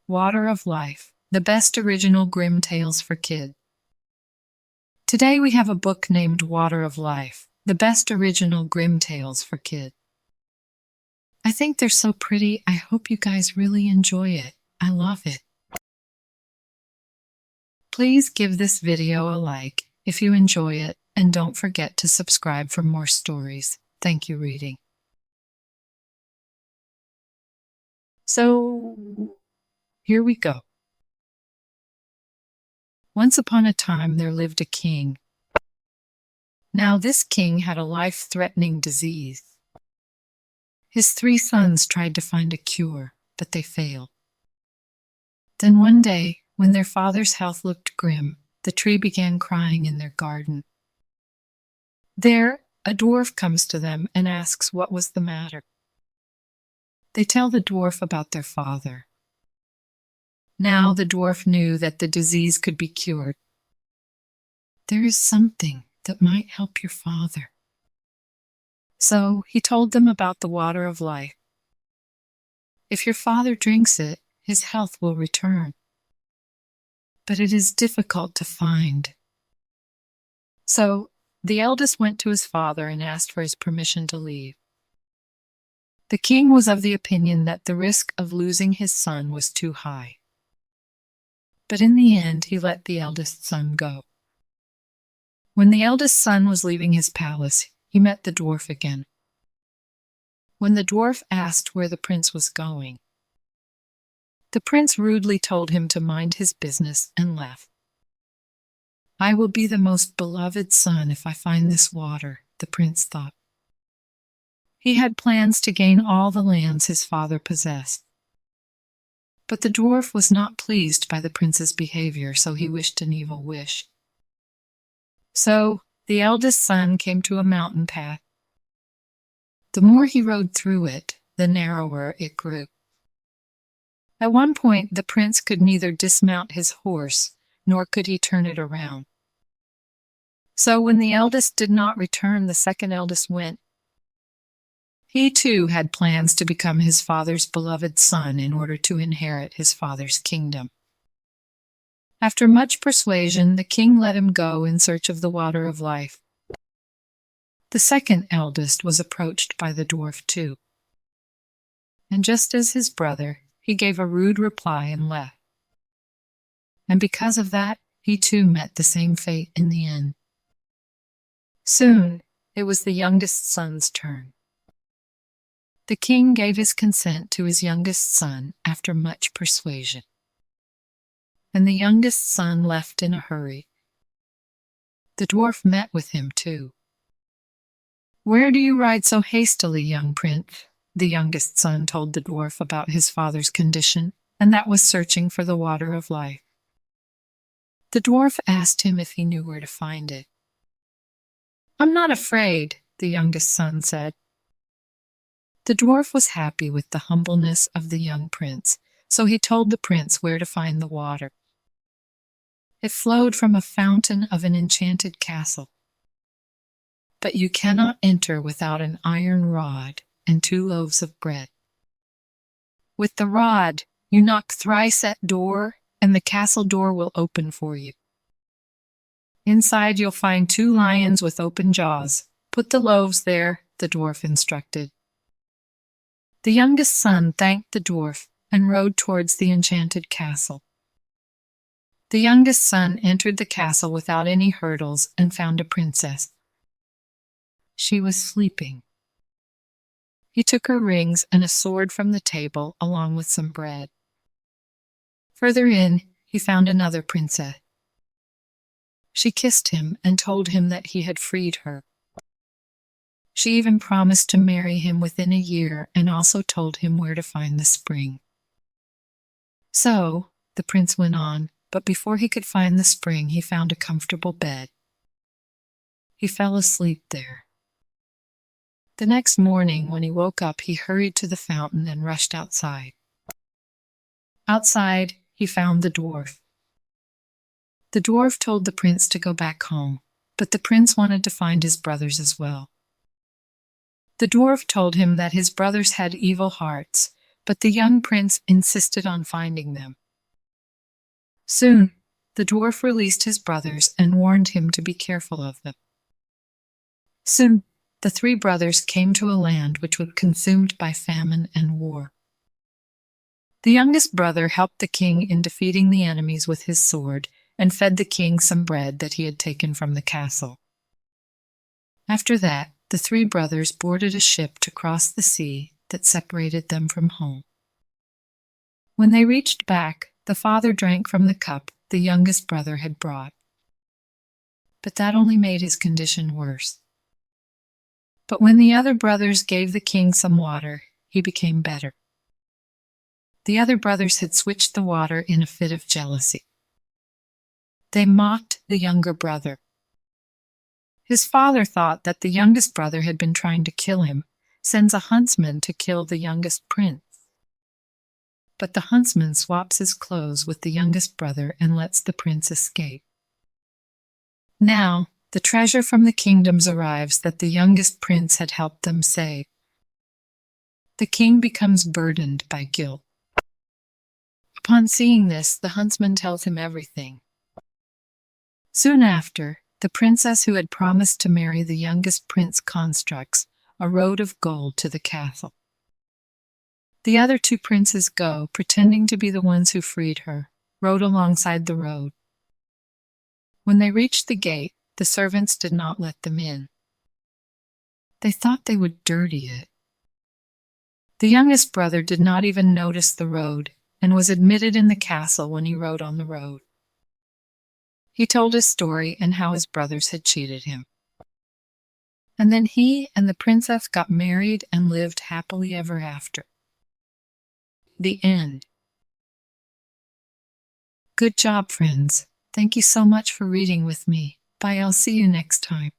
Water of Life, the best original Grimm tales for kids. Today we have a book named Water of Life, the best original Grimm tales for kids. I think they're so pretty. I hope you guys really enjoy it. I love it. Please give this video a like if you enjoy it, and don't forget to subscribe for more stories. Thank you, reading. So, here we go. Once upon a time there lived a king. Now this king had a life-threatening disease. His 3 sons tried to find a cure, but they failed. Then one day, when their father's health looked grim, the tree began crying in their garden. There, a dwarf comes to them and asks what was the matter. They tell the dwarf about their father. Now the dwarf knew that the disease could be cured. There is something that might help your father. So he told them about the water of life. If your father drinks it, his health will return. But it is difficult to find. So the eldest went to his father and asked for his permission to leave. The king was of the opinion that the risk of losing his son was too high. But in the end, he let the eldest son go. When the eldest son was leaving his palace, he met the dwarf again. When the dwarf asked where the prince was going, the prince rudely told him to mind his business and left. I will be the most beloved son if I find this water, the prince thought. He had plans to gain all the lands his father possessed. But the dwarf was not pleased by the prince's behavior, so he wished an evil wish. So the eldest son came to a mountain path. The more he rode through it, the narrower it grew. At one point, the prince could neither dismount his horse, nor could he turn it around. So when the eldest did not return, the second eldest went. He too had plans to become his father's beloved son in order to inherit his father's kingdom. After much persuasion, the king let him go in search of the water of life. The second eldest was approached by the dwarf too. And just as his brother, he gave a rude reply and left. And because of that, he too met the same fate in the end. Soon, it was the youngest son's turn. The king gave his consent to his youngest son after much persuasion. And the youngest son left in a hurry. The dwarf met with him too. "Where do you ride so hastily, young prince?" The youngest son told the dwarf about his father's condition, and that was searching for the water of life. The dwarf asked him if he knew where to find it. "I'm not afraid," the youngest son said. The dwarf was happy with the humbleness of the young prince, so he told the prince where to find the water. It flowed from a fountain of an enchanted castle. But you cannot enter without an iron rod and 2 loaves of bread. With the rod, you knock thrice at door, and the castle door will open for you. Inside you'll find 2 lions with open jaws. Put the loaves there, the dwarf instructed. The youngest son thanked the dwarf and rode towards the enchanted castle. The youngest son entered the castle without any hurdles and found a princess. She was sleeping. He took her rings and a sword from the table, along with some bread. Further in, he found another princess. She kissed him and told him that he had freed her. She even promised to marry him within a year and also told him where to find the spring. So, the prince went on, but before he could find the spring, he found a comfortable bed. He fell asleep there. The next morning, when he woke up, he hurried to the fountain and rushed outside. Outside, he found the dwarf. The dwarf told the prince to go back home, but the prince wanted to find his brothers as well. The dwarf told him that his brothers had evil hearts, but the young prince insisted on finding them. Soon, the dwarf released his brothers and warned him to be careful of them. Soon, the three brothers came to a land which was consumed by famine and war. The youngest brother helped the king in defeating the enemies with his sword and fed the king some bread that he had taken from the castle. After that, the three brothers boarded a ship to cross the sea that separated them from home. When they reached back, the father drank from the cup the youngest brother had brought. But that only made his condition worse. But when the other brothers gave the king some water, he became better. The other brothers had switched the water in a fit of jealousy. They mocked the younger brother. His father thought that the youngest brother had been trying to kill him, sends a huntsman to kill the youngest prince. But the huntsman swaps his clothes with the youngest brother and lets the prince escape. Now, the treasure from the kingdoms arrives that the youngest prince had helped them save. The king becomes burdened by guilt. Upon seeing this, the huntsman tells him everything. Soon after, the princess who had promised to marry the youngest prince constructs a road of gold to the castle. The other two princes go, pretending to be the ones who freed her, rode alongside the road. When they reached the gate, the servants did not let them in. They thought they would dirty it. The youngest brother did not even notice the road and was admitted in the castle when he rode on the road. He told his story and how his brothers had cheated him. And then he and the princess got married and lived happily ever after. The end. Good job, friends. Thank you so much for reading with me. Bye, I'll see you next time.